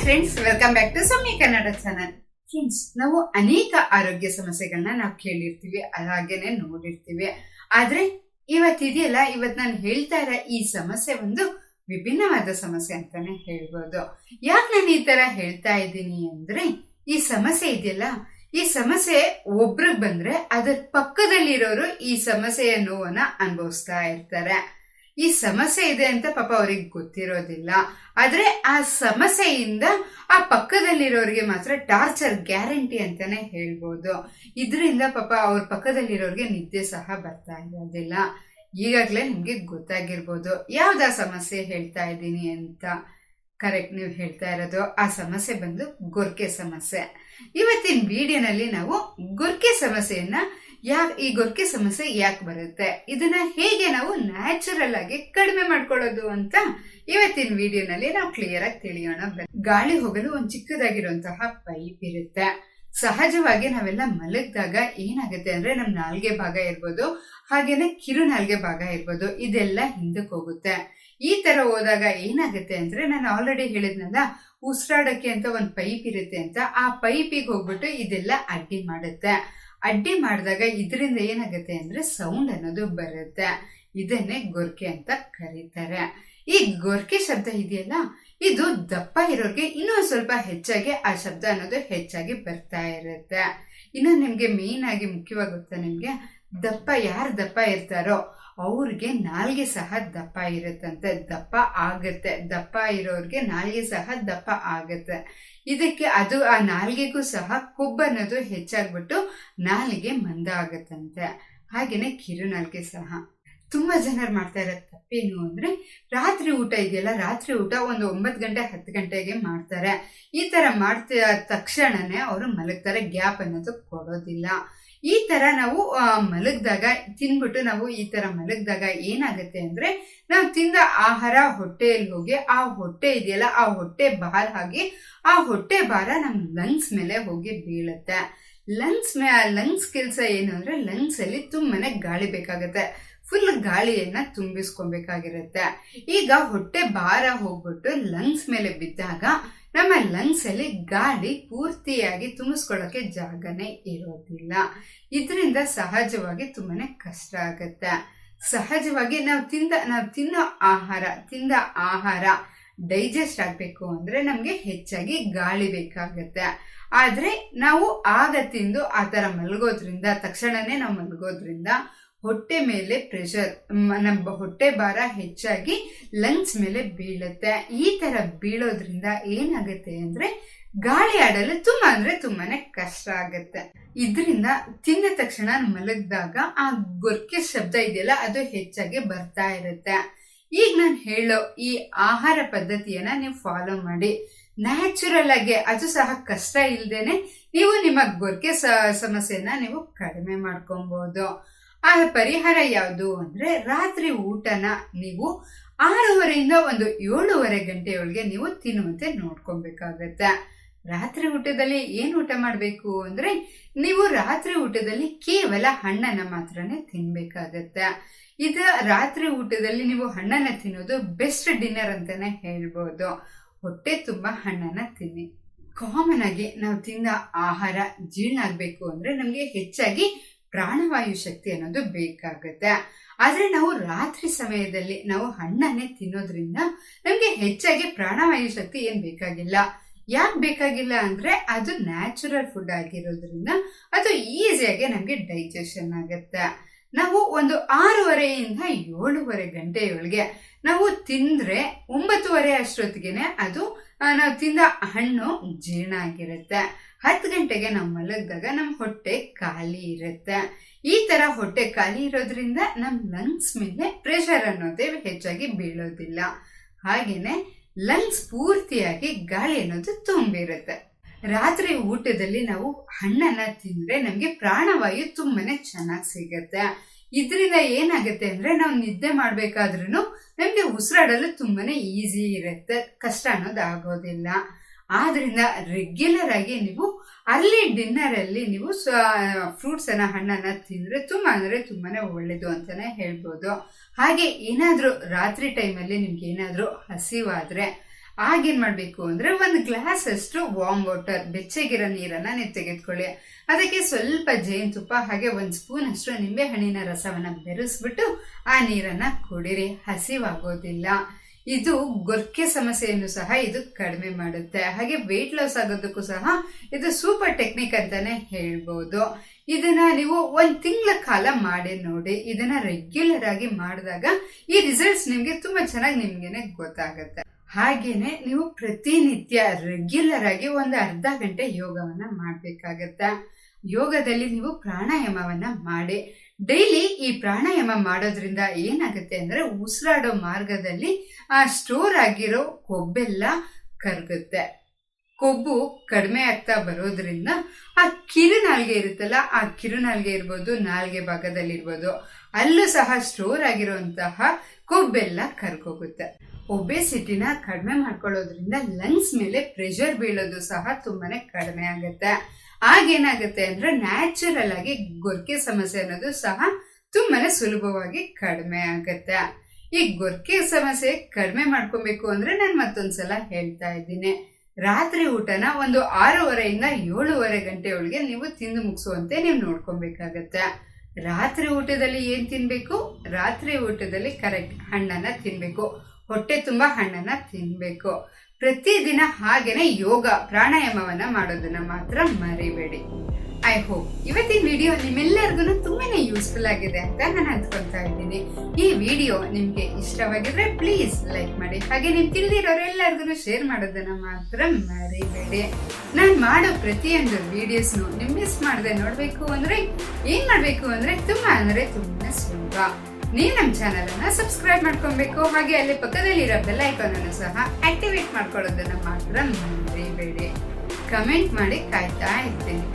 Friends, welcome back to Soumya Kannada channel. Friends, ನಾವು ಅನೇಕ ಆರೋಗ್ಯ ಸಮಸ್ಯೆಗಳನ್ನ ನಾವು ಕೇಳಿರ್ತೀವಿ, ಹಾಗೇನೆ ನೋಡಿರ್ತೀವಿ. ಆದ್ರೆ ಇವತ್ತು ನಾನು ಹೇಳ್ತಾ ಇರೋ ಈ ಸಮಸ್ಯೆ ಒಂದು ವಿಭಿನ್ನವಾದ ಸಮಸ್ಯೆ ಅಂತಾನೆ ಹೇಳ್ಬೋದು. ಯಾಕೆ ನಾನು ಈ ತರ ಹೇಳ್ತಾ ಇದ್ದೀನಿ ಅಂದ್ರೆ, ಈ ಸಮಸ್ಯೆ ಇದೆಯಲ್ಲ, ಈ ಸಮಸ್ಯೆ ಒಬ್ರಿಗೆ ಬಂದ್ರೆ ಅದರ ಪಕ್ಕದಲ್ಲಿರೋರು ಈ ಸಮಸ್ಯೆಯ ನೋವನ್ನ ಅನುಭವಿಸ್ತಾ ಇರ್ತಾರೆ. ಈ ಸಮಸ್ಯೆ ಇದೆ ಅಂತ ಪಾಪ ಅವ್ರಿಗೆ ಗೊತ್ತಿರೋದಿಲ್ಲ. ಆದ್ರೆ ಆ ಸಮಸ್ಯೆಯಿಂದ ಆ ಪಕ್ಕದಲ್ಲಿರೋರಿಗೆ ಮಾತ್ರ ಟಾರ್ಚರ್ ಗ್ಯಾರಂಟಿ ಅಂತಾನೆ ಹೇಳ್ಬೋದು. ಇದರಿಂದ ಪಾಪ ಅವ್ರ ಪಕ್ಕದಲ್ಲಿರೋರಿಗೆ ನಿದ್ದೆ ಸಹ ಬರ್ತಾ ಇರೋದಿಲ್ಲ. ಈಗಾಗ್ಲೇ ನಿಮ್ಗೆ ಗೊತ್ತಾಗಿರ್ಬೋದು ಯಾವ್ದಾ ಸಮಸ್ಯೆ ಹೇಳ್ತಾ ಇದ್ದೀನಿ ಅಂತ. ಕರೆಕ್ಟ್, ನೀವು ಹೇಳ್ತಾ ಇರೋದು ಆ ಸಮಸ್ಯೆ ಬಂದು ಗೊರ್ಕೆ ಸಮಸ್ಯೆ. ಇವತ್ತಿನ ವಿಡಿಯೋನಲ್ಲಿ ನಾವು ಗೊರ್ಕೆ ಸಮಸ್ಯೆಯನ್ನ ಈ ಗೊರ್ಕೆ ಸಮಸ್ಯೆ ಯಾಕೆ ಬರುತ್ತೆ, ಇದನ್ನ ಹೇಗೆ ನಾವು ನ್ಯಾಚುರಲ್ ಆಗಿ ಕಡಿಮೆ ಮಾಡ್ಕೊಳ್ಳೋದು ಅಂತ ಇವತ್ತಿನ ವಿಡಿಯೋನಲ್ಲಿ ನಾವು ಕ್ಲಿಯರ್ ಆಗಿ ತಿಳಿಯೋಣ. ಗಾಳಿ ಹೋಗಲು ಒಂದು ಚಿಕ್ಕದಾಗಿರುವಂತಹ ಪೈಪ್ ಇರುತ್ತೆ. ಸಹಜವಾಗಿ ನಾವೆಲ್ಲ ಮಲಗಿದಾಗ ಏನಾಗುತ್ತೆ ಅಂದ್ರೆ ನಮ್ ನಾಲ್ಗೆ ಭಾಗ ಇರ್ಬೋದು, ಹಾಗೇನೆ ಕಿರು ನಾಲ್ಗೆ ಭಾಗ ಇರ್ಬೋದು, ಇದೆಲ್ಲ ಹಿಂದಕ್ಕೆ ಹೋಗುತ್ತೆ. ಈ ತರ ಹೋದಾಗ ಏನಾಗುತ್ತೆ ಅಂದ್ರೆ, ನಾನು ಆಲ್ರೆಡಿ ಹೇಳಿದ್ನಲ್ಲ, ಉಸಿರಾಡಕ್ಕೆ ಅಂತ ಒಂದು ಪೈಪ್ ಇರುತ್ತೆ ಅಂತ, ಆ ಪೈಪಿಗೆ ಹೋಗ್ಬಿಟ್ಟು ಇದೆಲ್ಲ ಅಡ್ಡಿ ಮಾಡುತ್ತೆ. ಅಡ್ಡಿ ಮಾಡಿದಾಗ ಇದರಿಂದ ಏನಾಗುತ್ತೆ ಅಂದ್ರೆ ಸೌಂಡ್ ಅನ್ನೋದು ಬರುತ್ತೆ. ಇದನ್ನೇ ಗೊರ್ಕೆ ಅಂತ ಕರೀತಾರೆ. ಈ ಗೊರ್ಕೆ ಶಬ್ದ ಇದೆಯಲ್ಲ, ಇದು ದಪ್ಪ ಇರೋರ್ಗೆ ಇನ್ನೂ ಸ್ವಲ್ಪ ಹೆಚ್ಚಾಗಿ ಆ ಶಬ್ದ ಅನ್ನೋದು ಹೆಚ್ಚಾಗಿ ಬರ್ತಾ ಇರುತ್ತೆ. ಇನ್ನು ನಿಮ್ಗೆ ಮೇನ್ ಆಗಿ ಮುಖ್ಯವಾಗಿ ಗೊತ್ತಾ, ನಿಮ್ಗೆ ಯಾರು ದಪ್ಪ ಇರ್ತಾರೋ ಅವ್ರಿಗೆ ನಾಲ್ಗೆ ಸಹ ದಪ್ಪ ಇರುತ್ತಂತೆ, ದಪ್ಪ ಆಗತ್ತೆ. ದಪ್ಪ ಇರೋರ್ಗೆ ನಾಲ್ಗೆ ಸಹ ದಪ್ಪ ಆಗತ್ತೆ. ಇದಕ್ಕೆ ಅದು ಆ ನಾಲ್ಗೆಗೂ ಸಹ ಕೊಬ್ಬು ಅನ್ನೋದು ಹೆಚ್ಚಾಗ್ಬಿಟ್ಟು ನಾಲ್ಗೆ ಮಂದ ಆಗತ್ತಂತೆ. ಹಾಗೇನೆ ಕಿರು ನಾಲ್ಗೆ ಸಹ. ತುಂಬಾ ಜನರು ಮಾಡ್ತಾ ಇರೋ ತಪ್ಪೇನು ಅಂದ್ರೆ, ರಾತ್ರಿ ಊಟ ಇದೆಯಲ್ಲ, ರಾತ್ರಿ ಊಟ ಒಂದು 9 ಗಂಟೆ 10 ಗಂಟೆಗೆ ಮಾಡ್ತಾರೆ. ಈ ತರ ಮಾಡ್ತಾ ತಕ್ಷಣನೇ ಅವರು ಮಲಗ್ತಾರೆ, ಗ್ಯಾಪ್ ಅನ್ನೋದು ಕೊಡೋದಿಲ್ಲ. ಈ ತರ ನಾವು ಮಲಗಿದಾಗ ತಿನ್ಬಿಟ್ಟು ನಾವು ಈ ತರ ಮಲಗಿದಾಗ ಏನಾಗುತ್ತೆ ಅಂದ್ರೆ, ನಾವು ತಿಂದ ಆಹಾರ ಹೊಟ್ಟೆಯಲ್ಲಿ ಹೋಗಿ ಆ ಹೊಟ್ಟೆ ಇದೆಯಲ್ಲ, ಆ ಹೊಟ್ಟೆ ಭಾರ ಆಗಿ ಆ ಹೊಟ್ಟೆ ಭಾರ ನಮ್ ಲಂಗ್ಸ್ ಮೇಲೆ ಹೋಗಿ ಬೀಳುತ್ತೆ. ಲಂಗ್ಸ್ ಕೆಲಸ ಏನು ಅಂದ್ರೆ, ಲಂಗ್ಸ್ ಅಲ್ಲಿ ತುಂಬಾನೇ ಗಾಳಿ ಬೇಕಾಗತ್ತೆ. ಫುಲ್ ಗಾಳಿಯನ್ನ ತುಂಬಿಸ್ಕೊಬೇಕಾಗಿರುತ್ತೆ. ಈಗ ಹೊಟ್ಟೆ ಭಾರ ಹೋಗ್ಬಿಟ್ಟು ಲಂಗ್ಸ್ ಮೇಲೆ ಬಿದ್ದಾಗ ನಮ್ಮ ಲಂಗ್ಸ್ ಅಲ್ಲಿ ಗಾಳಿ ಪೂರ್ತಿಯಾಗಿ ತುಂಬಿಸ್ಕೊಳ್ಳೋಕೆ ಜಾಗನೇ ಇರೋದಿಲ್ಲ. ಇದರಿಂದ ಸಹಜವಾಗಿ ತುಂಬಾನೇ ಕಷ್ಟ ಆಗತ್ತೆ. ಸಹಜವಾಗಿ ನಾವು ತಿನ್ನೋ ಆಹಾರ ಡೈಜೆಸ್ಟ್ ಆಗ್ಬೇಕು ಅಂದ್ರೆ ನಮ್ಗೆ ಹೆಚ್ಚಾಗಿ ಗಾಳಿ ಬೇಕಾಗತ್ತೆ. ಆದ್ರೆ ನಾವು ಆಗ ತಿಂದು ಆ ತರ ಮಲಗೋದ್ರಿಂದ, ತಕ್ಷಣನೇ ನಾವು ಮಲಗೋದ್ರಿಂದ ಹೊಟ್ಟೆ ಮೇಲೆ ಪ್ರೆಷರ್, ನಮ್ಮ ಹೊಟ್ಟೆ ಭಾರ ಹೆಚ್ಚಾಗಿ ಲಂಗ್ಸ್ ಮೇಲೆ ಬೀಳುತ್ತೆ. ಈ ತರ ಬೀಳೋದ್ರಿಂದ ಏನಾಗುತ್ತೆ ಅಂದ್ರೆ, ಗಾಳಿ ಆಡಲು ತುಂಬಾನೇ ಕಷ್ಟ ಆಗತ್ತೆ. ಇದರಿಂದ ತಿಂದ ತಕ್ಷಣ ಮಲಗಿದಾಗ ಆ ಗೊರ್ಕೆ ಶಬ್ದ ಇದೆಯಲ್ಲ, ಅದು ಹೆಚ್ಚಾಗಿ ಬರ್ತಾ ಇರುತ್ತೆ. ಈಗ ನಾನು ಹೇಳೋ ಈ ಆಹಾರ ಪದ್ಧತಿಯನ್ನ ನೀವು ಫಾಲೋ ಮಾಡಿ, ನ್ಯಾಚುರಲ್ ಆಗಿ, ಅದು ಸಹ ಕಷ್ಟ ಇಲ್ದೇನೆ ನೀವು ನಿಮ್ಮ ಗೊರ್ಕೆ ಸಮಸ್ಯೆನ ನೀವು ಕಡಿಮೆ ಮಾಡ್ಕೊಬಹುದು. ಆ ಪರಿಹಾರ ಯಾವುದು ಅಂದ್ರೆ, ರಾತ್ರಿ ಊಟನ ನೀವು 6:30 ಒಂದು 7:30 ಗಂಟೆಯೊಳಗೆ ನೀವು ತಿನ್ನುವಂತೆ ನೋಡ್ಕೊಬೇಕಾಗತ್ತೆ. ರಾತ್ರಿ ಊಟದಲ್ಲಿ ಏನ್ ಊಟ ಮಾಡ್ಬೇಕು ಅಂದ್ರೆ, ನೀವು ರಾತ್ರಿ ಊಟದಲ್ಲಿ ಕೇವಲ ಹಣ್ಣನ್ನ ಮಾತ್ರನೇ ತಿನ್ಬೇಕಾಗತ್ತೆ. ರಾತ್ರಿ ಊಟದಲ್ಲಿ ನೀವು ಹಣ್ಣನ್ನ ತಿನ್ನೋದು ಬೆಸ್ಟ್ ಡಿನ್ನರ್ ಅಂತಾನೆ ಹೇಳ್ಬೋದು. ಹೊಟ್ಟೆ ತುಂಬಾ ಹಣ್ಣನ್ನ ತಿನ್ನಿ. ಕಾಮನ್ ಆಗಿ ನಾವು ತಿಂದ ಆಹಾರ ಜೀರ್ಣ ಆಗ್ಬೇಕು ಅಂದ್ರೆ ನಮ್ಗೆ ಹೆಚ್ಚಾಗಿ ಪ್ರಾಣವಾಯು ಶಕ್ತಿ ಅನ್ನೋದು ಬೇಕಾಗುತ್ತೆ. ಆದ್ರೆ ನಾವು ರಾತ್ರಿ ಸಮಯದಲ್ಲಿ ನಾವು ಹಣ್ಣನ್ನೇ ತಿನ್ನೋದ್ರಿಂದ ನಮ್ಗೆ ಹೆಚ್ಚಾಗಿ ಪ್ರಾಣವಾಯು ಶಕ್ತಿ ಏನ್ ಬೇಕಾಗಿಲ್ಲ. ಯಾಕೆ ಬೇಕಾಗಿಲ್ಲ ಅಂದ್ರೆ, ಅದು ನ್ಯಾಚುರಲ್ ಫುಡ್ ಆಗಿರೋದ್ರಿಂದ ಅದು ಈಸಿಯಾಗಿ ನಮ್ಗೆ ಡೈಜೆಷನ್ ಆಗುತ್ತೆ. ನಾವು ಒಂದು 6:30 7:30 ಗಂಟೆಯೊಳಗೆ ನಾವು ತಿಂದ್ರೆ 9:30 ಅಷ್ಟೊತ್ತಿಗೆನೆ ಅದು ನಾವು ತಿಂದ ಹಣ್ಣು ಜೀರ್ಣ ಆಗಿರುತ್ತೆ. 10 ಗಂಟೆಗೆ ನಾವು ಮಲಗಿದಾಗ ನಮ್ ಹೊಟ್ಟೆ ಖಾಲಿ ಇರುತ್ತೆ. ಈ ತರ ಹೊಟ್ಟೆ ಖಾಲಿ ಇರೋದ್ರಿಂದ ನಮ್ ಲಂಗ್ಸ್ ಮೇಲೆ ಪ್ರೆಷರ್ ಅನ್ನೋದೇ ಹೆಚ್ಚಾಗಿ ಬೀಳೋದಿಲ್ಲ. ಹಾಗೇನೆ ಲಂಗ್ಸ್ ಪೂರ್ತಿಯಾಗಿ ಗಾಳಿ ಅನ್ನೋದು ತುಂಬಿರುತ್ತೆ. ರಾತ್ರಿ ಊಟದಲ್ಲಿ ನಾವು ಹಣ್ಣನ್ನ ತಿಂದ್ರೆ ನಮ್ಗೆ ಪ್ರಾಣವಾಯು ತುಂಬಾನೇ ಚೆನ್ನಾಗಿ ಸಿಗತ್ತೆ. ಇದರಿಂದ ಏನಾಗುತ್ತೆ ಅಂದ್ರೆ, ನಾವು ನಿದ್ದೆ ಮಾಡ್ಬೇಕಾದ್ರೂ ನಮ್ಗೆ ಉಸಿರಾಡಲು ತುಂಬಾನೇ ಈಸಿ ಇರುತ್ತೆ, ಕಷ್ಟ ಅನ್ನೋದು ಆಗೋದಿಲ್ಲ. ಆದ್ರಿಂದ ರೆಗ್ಯುಲರ್ ಆಗಿ ನೀವು ಅರ್ಲಿ ಡಿನ್ನರ್ ಅಲ್ಲಿ ನೀವು ಫ್ರೂಟ್ಸ್ ಅನ್ನ, ಹಣ್ಣನ್ನ ತಿಂದ್ರೆ ತುಂಬಾನೇ ಒಳ್ಳೇದು ಅಂತಾನೆ ಹೇಳ್ಬೋದು. ಹಾಗೆ ಏನಾದ್ರೂ ರಾತ್ರಿ ಟೈಮಲ್ಲಿ ನಿಮ್ಗೆ ಏನಾದ್ರೂ ಹಸಿವಾದ್ರೆ ಆಗೇನ್ ಮಾಡ್ಬೇಕು ಅಂದ್ರೆ ಒಂದು ಗ್ಲಾಸ್ ಅಷ್ಟು ವಾರ್ಮ್ ವಾಟರ್, ಬೆಚ್ಚಗಿರೋ ನೀರನ್ನ ನೀವು ತೆಗೆದುಕೊಳ್ಳಿ. ಅದಕ್ಕೆ ಸ್ವಲ್ಪ ಜೇನುತುಪ್ಪ ಹಾಗೆ 1 ಸ್ಪೂನ್ ಅಷ್ಟು ನಿಂಬೆ ಹಣ್ಣಿನ ರಸವನ್ನ ಬೆರೆಸ್ಬಿಟ್ಟು ಆ ನೀರನ್ನ ಕುಡಿರಿ. ಹಸಿವಾಗೋದಿಲ್ಲ. ಇದು ಗೊರ್ಕೆ ಸಮಸ್ಯೆಯನ್ನು ಸಹ ಇದು ಕಡಿಮೆ ಮಾಡುತ್ತೆ. ಹಾಗೆ ವೆಯ್ಟ್ ಲಾಸ್ ಆಗೋದಕ್ಕೂ ಸಹ ಇದು ಸೂಪರ್ ಟೆಕ್ನಿಕ್ ಅಂತಾನೆ ಹೇಳ್ಬೋದು. ಇದನ್ನ ನೀವು 1 ತಿಂಗಳ ಕಾಲ ಮಾಡಿ ನೋಡಿ. ಇದನ್ನ ರೆಗ್ಯುಲರ್ ಆಗಿ ಮಾಡಿದಾಗ ಈ ರಿಸಲ್ಟ್ಸ್ ನಿಮ್ಗೆ ತುಂಬಾ ಚೆನ್ನಾಗಿ ನಿಮ್ಗೆನೆ ಗೊತ್ತಾಗುತ್ತೆ. ಹಾಗೇನೆ ನೀವು ಪ್ರತಿನಿತ್ಯ ರೆಗ್ಯುಲರ್ ಆಗಿ ಒಂದು ಅರ್ಧ ಗಂಟೆ ಯೋಗವನ್ನ ಮಾಡ್ಬೇಕಾಗತ್ತೆ. ಯೋಗದಲ್ಲಿ ನೀವು ಪ್ರಾಣಾಯಾಮವನ್ನ ಮಾಡಿ. ಡೈಲಿ ಈ ಪ್ರಾಣಾಯಾಮ ಮಾಡೋದ್ರಿಂದ ಏನಾಗುತ್ತೆ ಅಂದ್ರೆ ಉಸಿರಾಡೋ ಮಾರ್ಗದಲ್ಲಿ ಸ್ಟೋರ್ ಆಗಿರೋ ಕೊಬ್ಬೆಲ್ಲ ಕರಗುತ್ತೆ. ಕೊಬ್ಬು ಕಡಿಮೆ ಆಗ್ತಾ ಬರೋದ್ರಿಂದ ಆ ಕಿರುನಾಲ್ಗೆ ಇರುತ್ತಲ್ಲ, ಆ ಕಿರುನಾಲ್ಗೆ ಇರ್ಬೋದು, ನಾಲ್ಗೆ ಭಾಗದಲ್ಲಿ ಇರ್ಬೋದು, ಅಲ್ಲೂ ಸಹ ಸ್ಟೋರ್ ಆಗಿರುವಂತಹ ಕೊಬ್ಬೆಲ್ಲ ಕರ್ಕೋಗುತ್ತೆ. ಒಬೆಸಿಟಿನ ಕಡಿಮೆ ಮಾಡ್ಕೊಳ್ಳೋದ್ರಿಂದ ಲಂಗ್ಸ್ ಮೇಲೆ ಪ್ರೆಷರ್ ಬೀಳೋದು ಸಹ ತುಂಬಾನೇ ಕಡಿಮೆ ಆಗುತ್ತೆ. ಆಗೇನಾಗುತ್ತೆ ಅಂದ್ರೆ ನ್ಯಾಚುರಲ್ ಆಗಿ ಗೊರ್ಕೆ ಸಮಸ್ಯೆ ಅನ್ನೋದು ಸಹ ತುಂಬಾನೇ ಸುಲಭವಾಗಿ ಕಡಿಮೆ ಆಗುತ್ತೆ. ಈ ಗೊರ್ಕೆ ಸಮಸ್ಯೆ ಕಡಿಮೆ ಮಾಡ್ಕೊಬೇಕು ಅಂದ್ರೆ ನಾನು ಮತ್ತೊಂದ್ಸಲ ಹೇಳ್ತಾ ಇದ್ದೀನಿ, ರಾತ್ರಿ ಊಟನ ಒಂದು 6:30 ಇಂದ 7:30 ಗಂಟೆ ಒಳಗೆ ನೀವು ತಿಂದು ಮುಗಿಸುವಂತೆ ನೀವು ನೋಡ್ಕೊಬೇಕಾಗತ್ತೆ. ರಾತ್ರಿ ಊಟದಲ್ಲಿ ಏನ್ ತಿನ್ಬೇಕು? ರಾತ್ರಿ ಊಟದಲ್ಲಿ ಕರೆಕ್ಟ್ ಹಣ್ಣನ್ನ ತಿನ್ಬೇಕು. ಹೊಟ್ಟೆ ತುಂಬಾ ಹಣ್ಣನ್ನ ತಿನ್ಬೇಕು. ಪ್ರತಿದಿನ ಹಾಗೇನೆ ಯೋಗ ಪ್ರಾಣಾಯಾಮವನ್ನ ಮಾಡೋದನ್ನ ಮಾತ್ರ ಮರಿಬೇಡಿ. ಐ ಹೋಪ್ ಇವತ್ತಿನ ವಿಡಿಯೋ ನಿಮ್ಮೆಲ್ಲರಿಗೂ ತುಂಬಾನೇ ಯೂಸ್ಫುಲ್ ಆಗಿದೆ ಅಂತ ನಾನು ಅಂದ್ಕೊಂತಾ ಇದ್ದೀನಿ. ಈ ವಿಡಿಯೋ ನಿಮ್ಗೆ ಇಷ್ಟವಾಗಿದ್ರೆ ಪ್ಲೀಸ್ ಲೈಕ್ ಮಾಡಿ. ಹಾಗೆ ನಿಮ್ ತಿಳಿದಿರೋರೆಲ್ಲರಿಗೂ ಶೇರ್ ಮಾಡೋದನ್ನ ಮಾತ್ರ ಮರಿಬೇಡಿ. ನಾನು ಮಾಡೋ ಪ್ರತಿಯೊಂದು ವಿಡಿಯೋಸ್ನು ನಿಮ್ ಮಿಸ್ ಮಾಡದೆ ನೋಡ್ಬೇಕು ಅಂದ್ರೆ ಏನ್ ಮಾಡ್ಬೇಕು ಅಂದ್ರೆ ತುಂಬಾ ಸುಲಭ. ನೀವು ನಮ್ಮ ಚಾನಲ್ ಅನ್ನ ಸಬ್ಸ್ಕ್ರೈಬ್ ಮಾಡ್ಕೊಬೇಕು. ಹಾಗೆ ಅಲ್ಲಿ ಪಕ್ಕದಲ್ಲಿರೋ ಬೆಲ್ ಐಕಾನ್ ಅನ್ನು ಸಹ ಆಕ್ಟಿವೇಟ್ ಮಾಡ್ಕೊಳ್ಳೋದನ್ನ ಮಾತ್ರ ಮರಿಬೇಡಿ. ಕಮೆಂಟ್ ಮಾಡಿ ಕಾಯ್ತಾ ಇರ್ತೀನಿ.